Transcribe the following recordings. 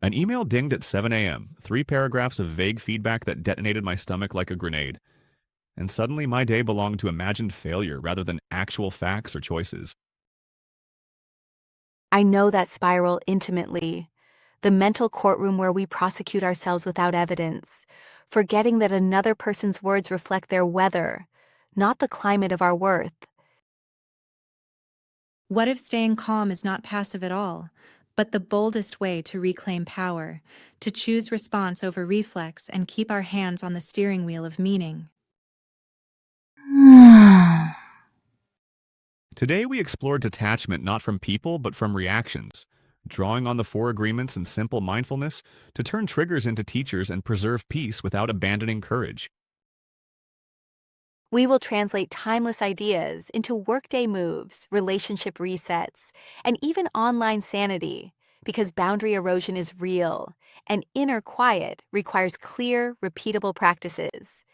An email dinged at 7 a.m., 3 paragraphs of vague feedback that detonated my stomach like a grenade. And suddenly my day belonged to imagined failure rather than actual facts or choices. I know that spiral intimately. The mental courtroom where we prosecute ourselves without evidence, forgetting that another person's words reflect their weather, not the climate of our worth. What if staying calm is not passive at all, but the boldest way to reclaim power, to choose response over reflex and keep our hands on the steering wheel of meaning? Today we explored detachment not from people but from reactions, drawing on the four agreements and simple mindfulness to turn triggers into teachers and preserve peace without abandoning courage. We will translate timeless ideas into workday moves, relationship resets, and even online sanity, because boundary erosion is real, and inner quiet requires clear, repeatable practices.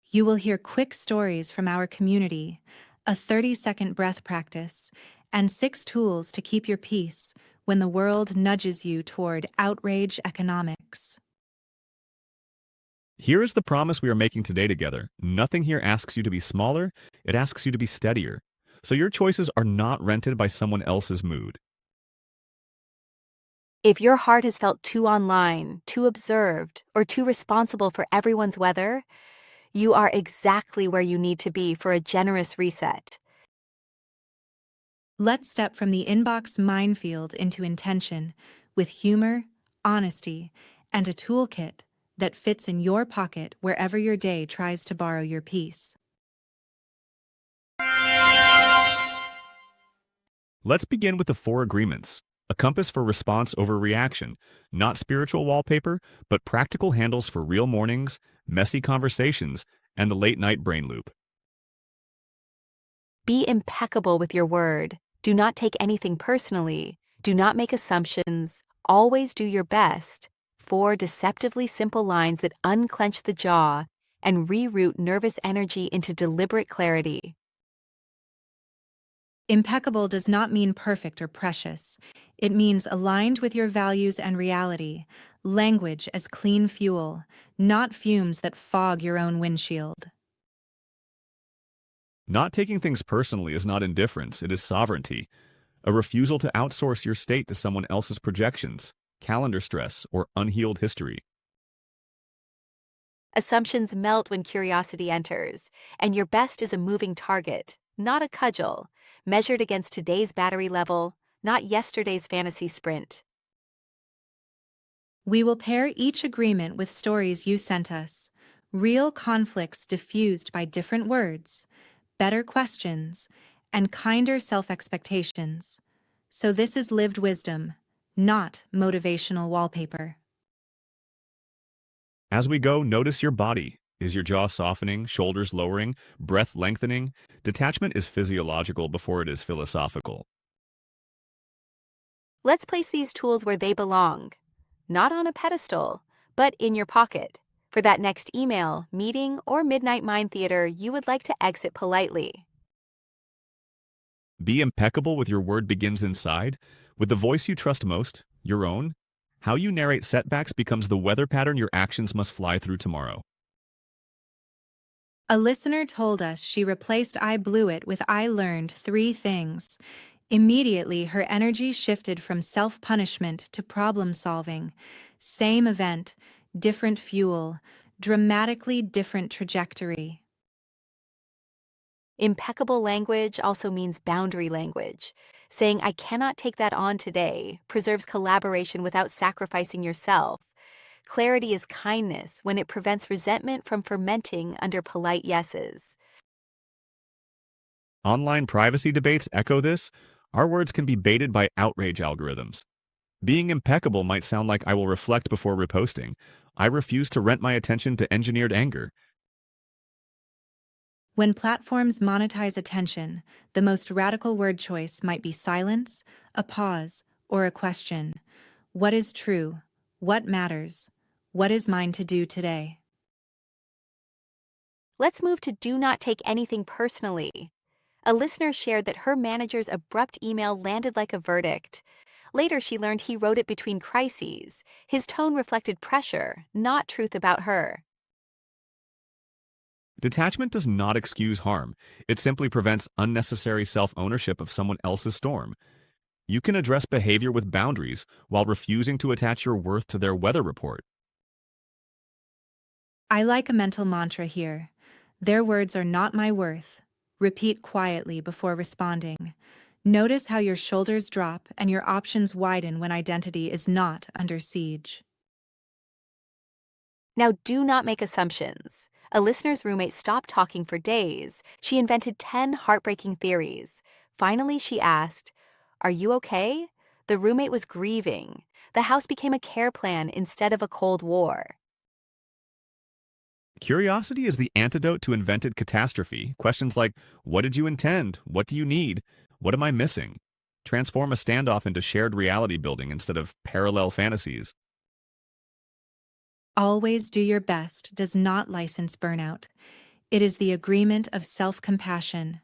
You will hear quick stories from our community, a 30-second breath practice, and 6 tools to keep your peace when the world nudges you toward outrage economics. Here is the promise we are making today together. Nothing here asks you to be smaller, it asks you to be steadier. So your choices are not rented by someone else's mood. If your heart has felt too online, too observed, or too responsible for everyone's weather, you are exactly where you need to be for a generous reset. Let's step from the inbox minefield into intention with humor, honesty, and a toolkit that fits in your pocket wherever your day tries to borrow your peace. Let's begin with the four agreements. A compass for response over reaction, not spiritual wallpaper, but practical handles for real mornings, messy conversations, and the late night brain loop. Be impeccable with your word. Do not take anything personally. Do not make assumptions. Always do your best. 4 deceptively simple lines that unclench the jaw and reroute nervous energy into deliberate clarity. Impeccable does not mean perfect or precious. It means aligned with your values and reality, language as clean fuel, not fumes that fog your own windshield. Not taking things personally is not indifference, it is sovereignty. A refusal to outsource your state to someone else's projections, calendar stress, or unhealed history. Assumptions melt when curiosity enters, and your best is a moving target, not a cudgel, measured against today's battery level, not yesterday's fantasy sprint. We will pair each agreement with stories you sent us, real conflicts diffused by different words, better questions, and kinder self-expectations. So this is lived wisdom, not motivational wallpaper. As we go, notice your body. Is your jaw softening, shoulders lowering, breath lengthening? Detachment is physiological before it is philosophical. Let's place these tools where they belong, not on a pedestal, but in your pocket, for that next email, meeting, or midnight mind theater you would like to exit politely. Be impeccable with your word begins inside, with the voice you trust most, your own. How you narrate setbacks becomes the weather pattern your actions must fly through tomorrow. A listener told us she replaced "I blew it" with "I learned 3 things." Immediately, her energy shifted from self-punishment to problem-solving. Same event, different fuel, dramatically different trajectory. Impeccable language also means boundary language. Saying, I cannot take that on today, preserves collaboration without sacrificing yourself. Clarity is kindness when it prevents resentment from fermenting under polite yeses. Online privacy debates echo this. Our words can be baited by outrage algorithms. Being impeccable might sound like I will reflect before reposting. I refuse to rent my attention to engineered anger. When platforms monetize attention, the most radical word choice might be silence, a pause, or a question. What is true? What matters? What is mine to do today? Let's move to do not take anything personally. A listener shared that her manager's abrupt email landed like a verdict. Later, she learned he wrote it between crises. His tone reflected pressure, not truth about her. Detachment does not excuse harm. It simply prevents unnecessary self-ownership of someone else's storm. You can address behavior with boundaries while refusing to attach your worth to their weather report. I like a mental mantra here. Their words are not my worth. Repeat quietly before responding. Notice how your shoulders drop and your options widen when identity is not under siege. Now, do not make assumptions. A listener's roommate stopped talking for days. She invented 10 heartbreaking theories. Finally, she asked, "Are you okay?" The roommate was grieving. The house became a care plan instead of a Cold War. Curiosity is the antidote to invented catastrophe. Questions like, what did you intend? What do you need? What am I missing? Transform a standoff into shared reality building instead of parallel fantasies. Always do your best does not license burnout. It is the agreement of self-compassion,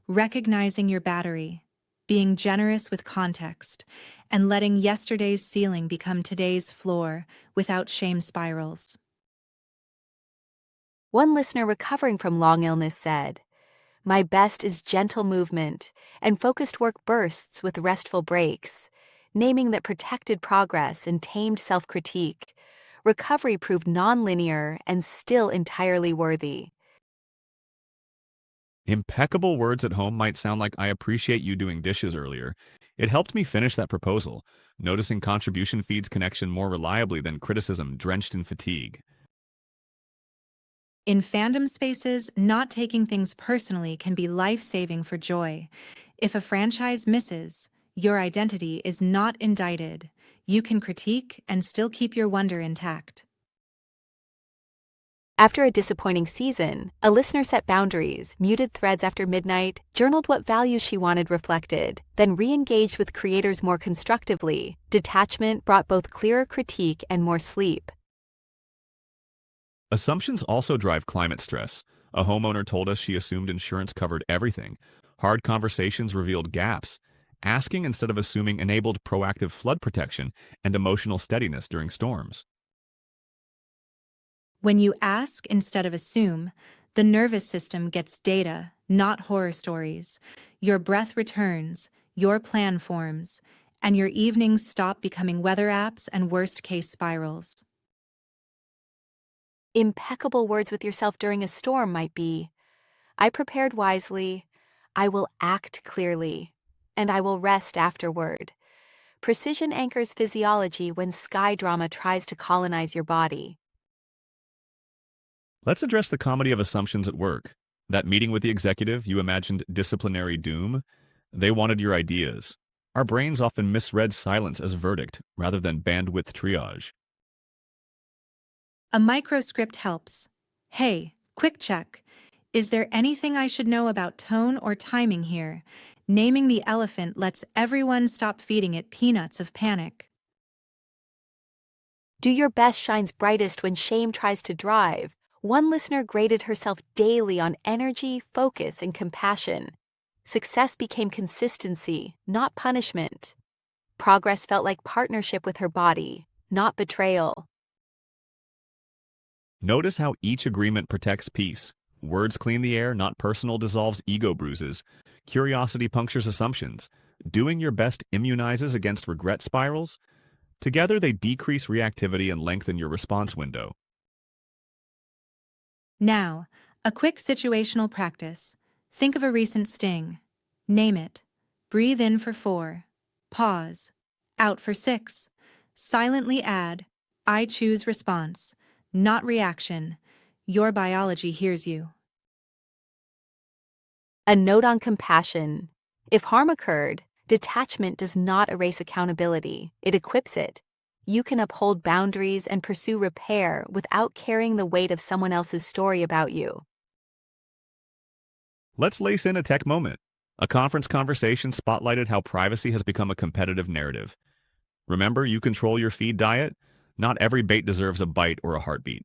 recognizing your battery, being generous with context, and letting yesterday's ceiling become today's floor without shame spirals. One listener recovering from long illness said, "My best is gentle movement and focused work bursts with restful breaks, naming that protected progress and tamed self-critique. Recovery proved nonlinear and still entirely worthy." Impeccable words at home might sound like, I appreciate you doing dishes earlier. It helped me finish that proposal, noticing contribution feeds connection more reliably than criticism drenched in fatigue. In fandom spaces, not taking things personally can be life-saving for joy. If a franchise misses, your identity is not indicted. You can critique and still keep your wonder intact. After a disappointing season, a listener set boundaries, muted threads after midnight, journaled what values she wanted reflected, then re-engaged with creators more constructively. Detachment brought both clearer critique and more sleep. Assumptions also drive climate stress. A homeowner told us she assumed insurance covered everything. Hard conversations revealed gaps. Asking instead of assuming enabled proactive flood protection and emotional steadiness during storms. When you ask instead of assume, the nervous system gets data, not horror stories. Your breath returns, your plan forms, and your evenings stop becoming weather apps and worst-case spirals. Impeccable words with yourself during a storm might be, "I prepared wisely, I will act clearly, and I will rest afterward." Precision anchors physiology when sky drama tries to colonize your body. Let's address the comedy of assumptions at work. That meeting with the executive, you imagined disciplinary doom. They wanted your ideas. Our brains often misread silence as verdict rather than bandwidth triage. A microscript helps. Hey, quick check. Is there anything I should know about tone or timing here? Naming the elephant lets everyone stop feeding it peanuts of panic. Do your best shines brightest when shame tries to drive. One listener graded herself daily on energy, focus, and compassion. Success became consistency, not punishment. Progress felt like partnership with her body, not betrayal. Notice how each agreement protects peace. Words clean the air, not personal dissolves ego bruises. Curiosity punctures assumptions. Doing your best immunizes against regret spirals. Together, they decrease reactivity and lengthen your response window. Now, a quick situational practice. Think of a recent sting. Name it. Breathe in for 4. Pause. Out for 6. Silently add, I choose response, not reaction. Your biology hears you. A note on compassion. If harm occurred, detachment does not erase accountability, it equips it. You can uphold boundaries and pursue repair without carrying the weight of someone else's story about you. Let's lace in a tech moment. A conference conversation spotlighted how privacy has become a competitive narrative. Remember, you control your feed diet? Not every bait deserves a bite or a heartbeat.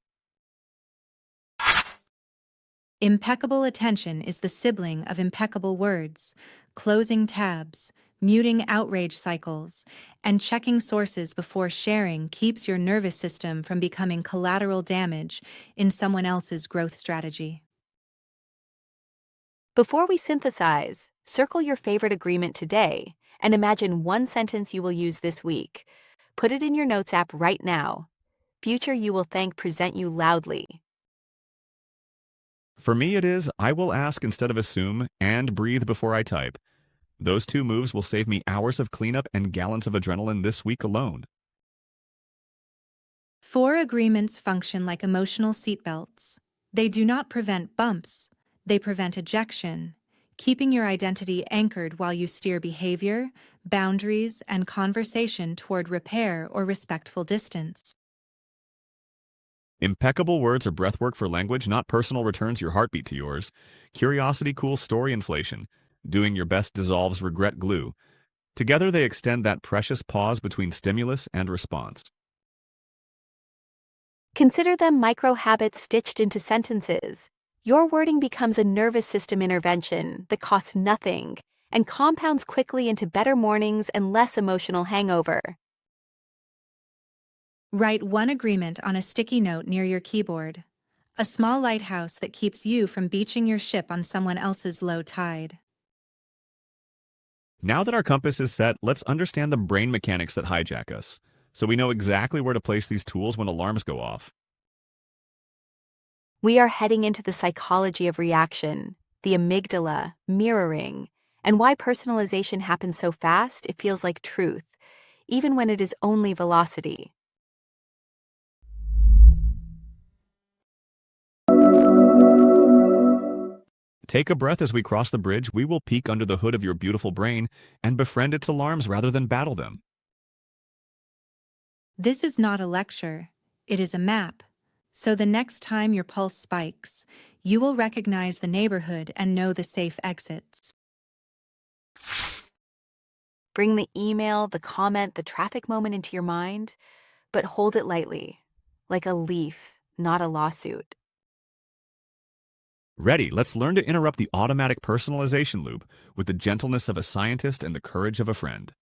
Impeccable attention is the sibling of impeccable words. Closing tabs. muting outrage cycles, and checking sources before sharing keeps your nervous system from becoming collateral damage in someone else's growth strategy. Before we synthesize, circle your favorite agreement today and imagine one sentence you will use this week. Put it in your notes app right now. Future you will thank present you loudly. For me, it is I will ask instead of assume and breathe before I type. Those two moves will save me hours of cleanup and gallons of adrenaline this week alone. 4 agreements function like emotional seatbelts. They do not prevent bumps, they prevent ejection, keeping your identity anchored while you steer behavior, boundaries, and conversation toward repair or respectful distance. Impeccable words are breathwork for language, not personal returns your heartbeat to yours. Curiosity cools story inflation. Doing your best dissolves regret glue. Together they extend that precious pause between stimulus and response. Consider them micro habits stitched into sentences. Your wording becomes a nervous system intervention that costs nothing and compounds quickly into better mornings and less emotional hangover. Write one agreement on a sticky note near your keyboard, a small lighthouse that keeps you from beaching your ship on someone else's low tide. Now that our compass is set, let's understand the brain mechanics that hijack us, so we know exactly where to place these tools when alarms go off. We are heading into the psychology of reaction, the amygdala, mirroring, and why personalization happens so fast it feels like truth, even when it is only velocity. Take a breath as we cross the bridge. We will peek under the hood of your beautiful brain and befriend its alarms rather than battle them. This is not a lecture, it is a map. So the next time your pulse spikes, you will recognize the neighborhood and know the safe exits. Bring the email, the comment, the traffic moment into your mind, but hold it lightly, like a leaf, not a lawsuit. Ready, let's learn to interrupt the automatic personalization loop with the gentleness of a scientist and the courage of a friend.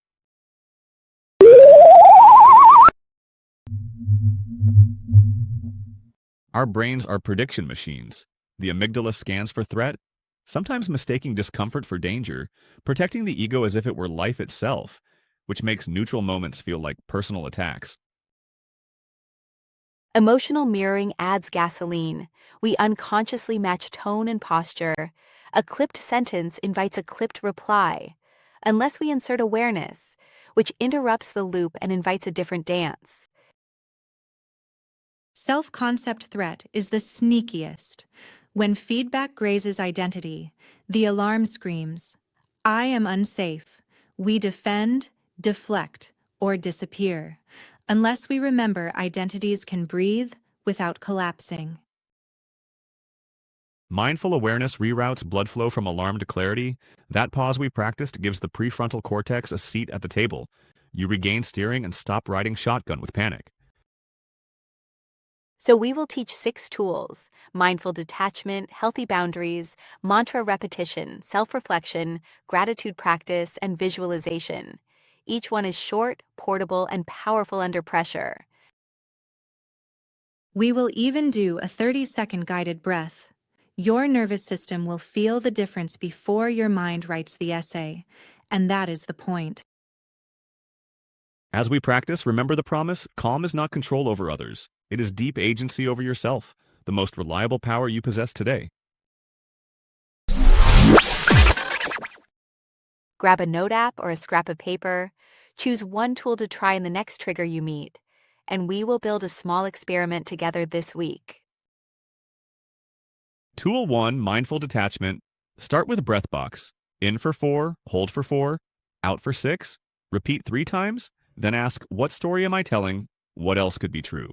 Our brains are prediction machines. The amygdala scans for threat, sometimes mistaking discomfort for danger, protecting the ego as if it were life itself, which makes neutral moments feel like personal attacks. Emotional mirroring adds gasoline. We unconsciously match tone and posture. A clipped sentence invites a clipped reply, unless we insert awareness, which interrupts the loop and invites a different dance. Self-concept threat is the sneakiest. When feedback grazes identity, the alarm screams, "I am unsafe." We defend, deflect, or disappear, unless we remember identities can breathe without collapsing. Mindful awareness reroutes blood flow from alarm to clarity. That pause we practiced gives the prefrontal cortex a seat at the table. You regain steering and stop riding shotgun with panic. So we will teach 6 tools: mindful detachment, healthy boundaries, mantra repetition, self-reflection, gratitude practice, and visualization. Each one is short, portable, and powerful under pressure. We will even do a 30-second guided breath. Your nervous system will feel the difference before your mind writes the essay, and that is the point. As we practice, remember the promise: calm is not control over others. It is deep agency over yourself, the most reliable power you possess today. Grab a note app or a scrap of paper, choose one tool to try in the next trigger you meet, and we will build a small experiment together this week. Tool 1, Mindful Detachment. Start with breath box. In for 4, hold for 4, out for 6, repeat 3 times, then ask, what story am I telling? What else could be true?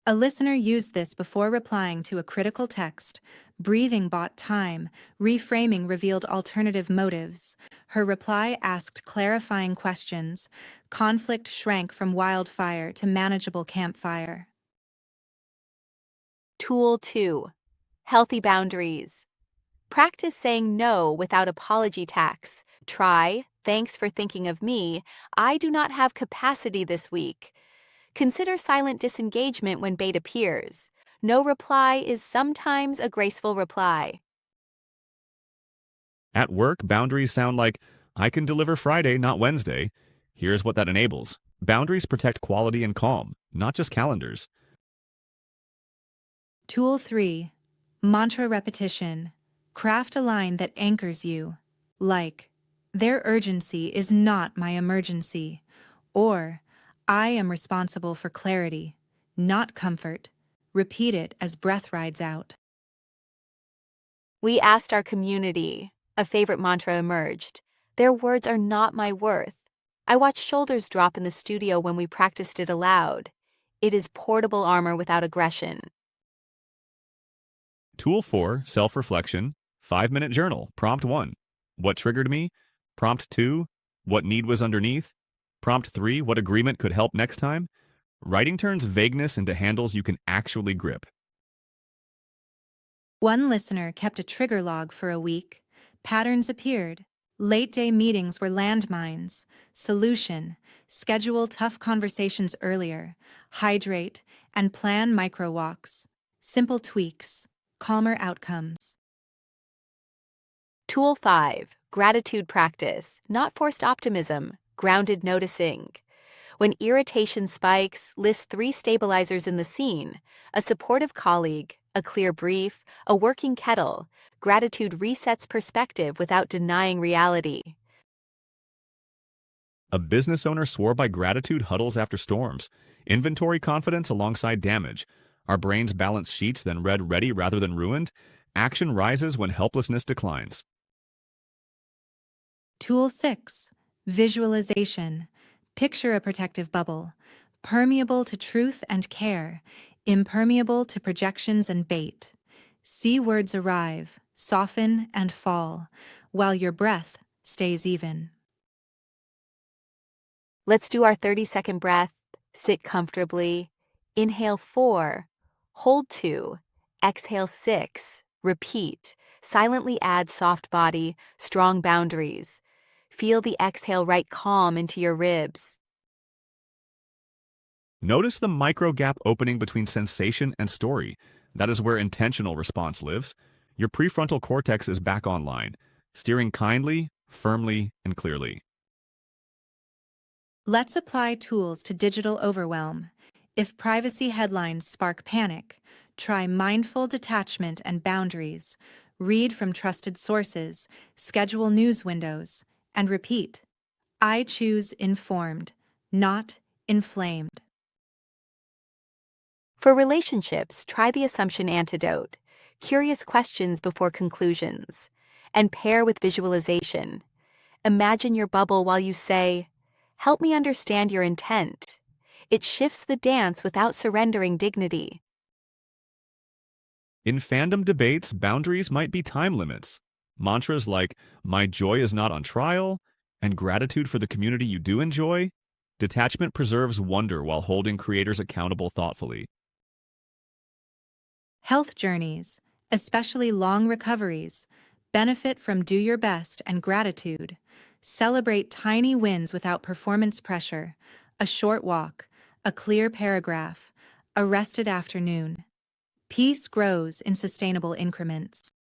A listener used this before replying to a critical text. Breathing bought time, reframing revealed alternative motives. Her reply asked clarifying questions. Conflict shrank from wildfire to manageable campfire. Tool 2, healthy boundaries. Practice saying no without apology tax. Try, thanks for thinking of me. I do not have capacity this week. Consider silent disengagement when bait appears. No reply is sometimes a graceful reply. At work, boundaries sound like, I can deliver Friday, not Wednesday. Here's what that enables. Boundaries protect quality and calm, not just calendars. Tool 3. Mantra repetition. Craft a line that anchors you. Like, their urgency is not my emergency. Or, I am responsible for clarity, not comfort. Repeat it as breath rides out. We asked our community. A favorite mantra emerged. Their words are not my worth. I watched shoulders drop in the studio when we practiced it aloud. It is portable armor without aggression. Tool 4, self-reflection, 5-minute journal. Prompt 1, what triggered me? Prompt 2, what need was underneath? Prompt 3, what agreement could help next time? Writing turns vagueness into handles you can actually grip. One listener kept a trigger log for a week. Patterns appeared. Late-day meetings were landmines. Solution: schedule tough conversations earlier. Hydrate and plan micro walks. Simple tweaks. Calmer outcomes. Tool 5, gratitude practice, not forced optimism, grounded noticing. When irritation spikes, list 3 stabilizers in the scene: a supportive colleague, a clear brief, a working kettle. Gratitude resets perspective without denying reality. A business owner swore by gratitude huddles after storms. Inventory confidence alongside damage. Our brains balance sheets then read ready rather than ruined. Action rises when helplessness declines. Tool 6. Visualization. Picture a protective bubble, permeable to truth and care, impermeable to projections and bait. See words arrive, soften and fall, while your breath stays even. Let's do our 30-second breath. Sit comfortably. Inhale 4. Hold 2. Exhale 6. Repeat. Silently add soft body, strong boundaries. Feel the exhale write calm into your ribs. Notice the micro gap opening between sensation and story. That is where intentional response lives. Your prefrontal cortex is back online, steering kindly, firmly, and clearly. Let's apply tools to digital overwhelm. If privacy headlines spark panic, try mindful detachment and boundaries. Read from trusted sources, schedule news windows, and repeat. I choose informed, not inflamed. For relationships, try the assumption antidote. Curious questions before conclusions. And pair with visualization. Imagine your bubble while you say, "Help me understand your intent." It shifts the dance without surrendering dignity. In fandom debates, boundaries might be time limits. Mantras like, my joy is not on trial, and gratitude for the community you do enjoy. Detachment preserves wonder while holding creators accountable thoughtfully. Health journeys, especially long recoveries, benefit from do your best and gratitude. Celebrate tiny wins without performance pressure. A short walk, a clear paragraph, a rested afternoon. Peace grows in sustainable increments.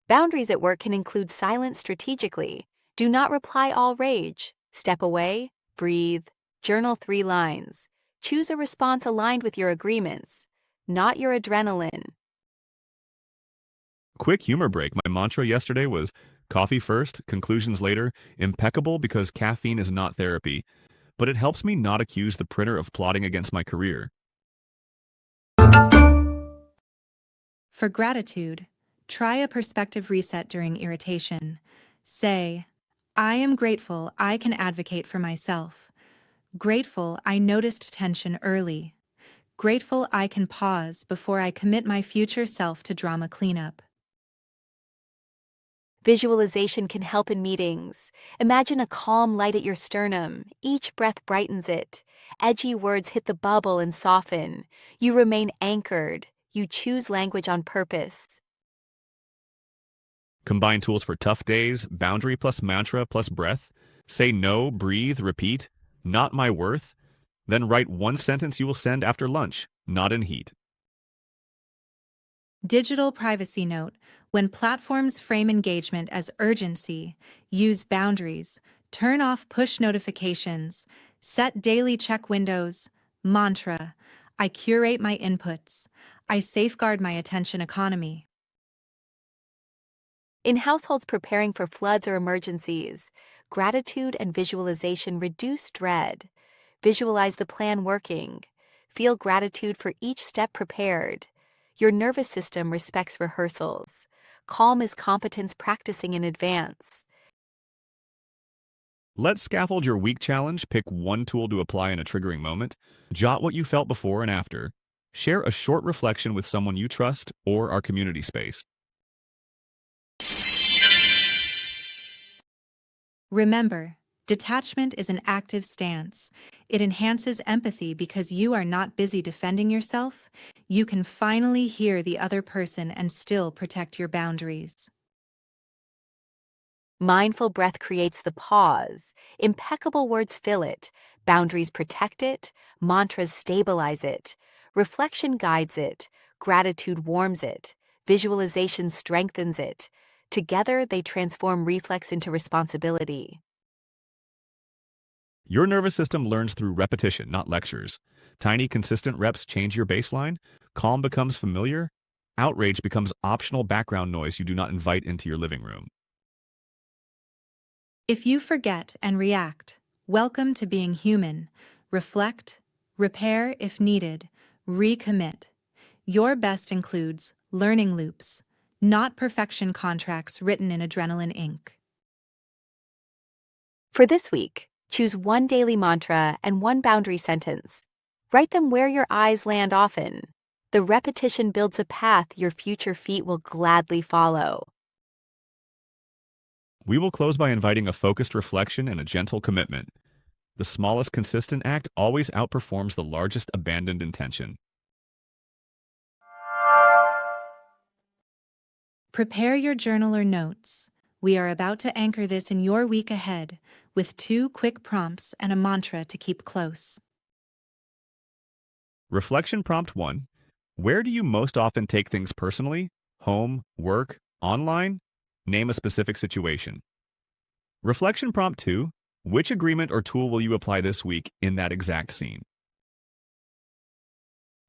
Boundaries at work can include silence strategically. Do not reply all rage. Step away, breathe, journal 3 lines. Choose a response aligned with your agreements, not your adrenaline. Quick humor break. My mantra yesterday was coffee first, conclusions later, impeccable because caffeine is not therapy, but it helps me not accuse the printer of plotting against my career. For gratitude, try a perspective reset during irritation. Say, I am grateful I can advocate for myself. Grateful I noticed tension early. Grateful I can pause before I commit my future self to drama cleanup. Visualization can help in meetings. Imagine a calm light at your sternum. Each breath brightens it. Edgy words hit the bubble and soften. You remain anchored. You choose language on purpose. Combine tools for tough days, boundary plus mantra plus breath. Say no, breathe, repeat, not my worth. Then write one sentence you will send after lunch, not in heat. Digital privacy note. When platforms frame engagement as urgency, use boundaries, turn off push notifications, set daily check windows. Mantra. I curate my inputs. I safeguard my attention economy. In households preparing for floods or emergencies, gratitude and visualization reduce dread. Visualize the plan working. Feel gratitude for each step prepared. Your nervous system respects rehearsals. Calm is competence practicing in advance. Let's scaffold your week challenge. Pick one tool to apply in a triggering moment. Jot what you felt before and after. Share a short reflection with someone you trust or our community space. Remember, detachment is an active stance. It enhances empathy because you are not busy defending yourself. You can finally hear the other person and still protect your boundaries. Mindful breath creates the pause. Impeccable words fill it. Boundaries protect it. Mantras stabilize it. Reflection guides it. Gratitude warms it. Visualization strengthens it. Together, they transform reflex into responsibility. Your nervous system learns through repetition, not lectures. Tiny, consistent reps change your baseline. Calm becomes familiar. Outrage becomes optional background noise you do not invite into your living room. If you forget and react, welcome to being human. Reflect, repair if needed, recommit. Your best includes learning loops, not perfection contracts written in adrenaline ink. For this week, choose one daily mantra and one boundary sentence. Write them where your eyes land often. The repetition builds a path your future feet will gladly follow. We will close by inviting a focused reflection and a gentle commitment. The smallest consistent act always outperforms the largest abandoned intention. Prepare your journal or notes. We are about to anchor this in your week ahead with 2 quick prompts and a mantra to keep close. Reflection prompt 1. Where do you most often take things personally? Home, work, online? Name a specific situation. Reflection prompt 2. Which agreement or tool will you apply this week in that exact scene?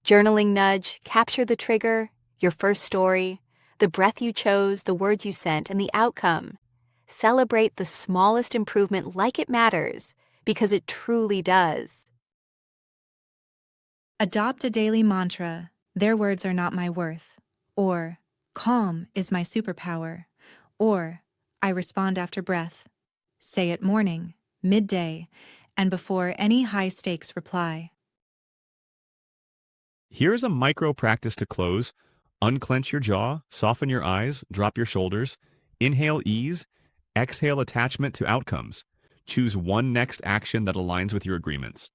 Journaling nudge, capture the trigger, your first story, the breath you chose, the words you sent, and the outcome. Celebrate the smallest improvement like it matters, because it truly does. Adopt a daily mantra, their words are not my worth, or calm is my superpower, or I respond after breath. Say it morning, midday, and before any high-stakes reply. Here's a micro practice to close. Unclench your jaw, soften your eyes, drop your shoulders. Inhale ease, exhale attachment to outcomes. Choose one next action that aligns with your agreements.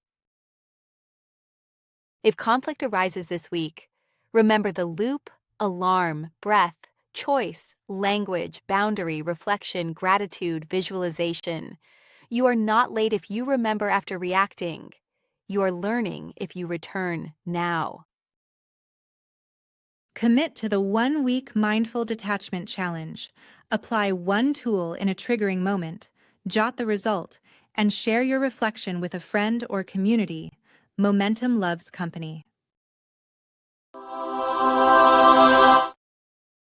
If conflict arises this week, remember the loop, alarm, breath, choice, language, boundary, reflection, gratitude, visualization. You are not late if you remember after reacting. You are learning if you return now. Commit to the 1-week Mindful Detachment Challenge. Apply one tool in a triggering moment, jot the result, and share your reflection with a friend or community. Momentum loves company.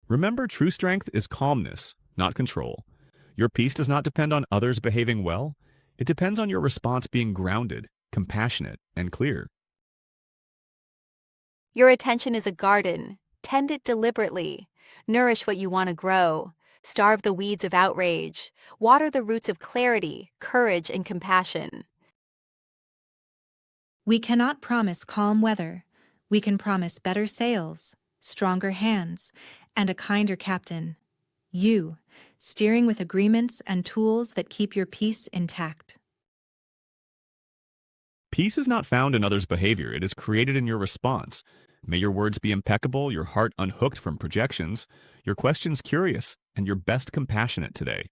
Remember, true strength is calmness, not control. Your peace does not depend on others behaving well. It depends on your response being grounded, compassionate, and clear. Your attention is a garden. Tend it deliberately. Nourish what you want to grow. Starve the weeds of outrage. Water the roots of clarity, courage, and compassion. We cannot promise calm weather. We can promise better sails, stronger hands, and a kinder captain. You, steering with agreements and tools that keep your peace intact. Peace is not found in others' behavior. It is created in your response. May your words be impeccable, your heart unhooked from projections, your questions curious, and your best compassionate today.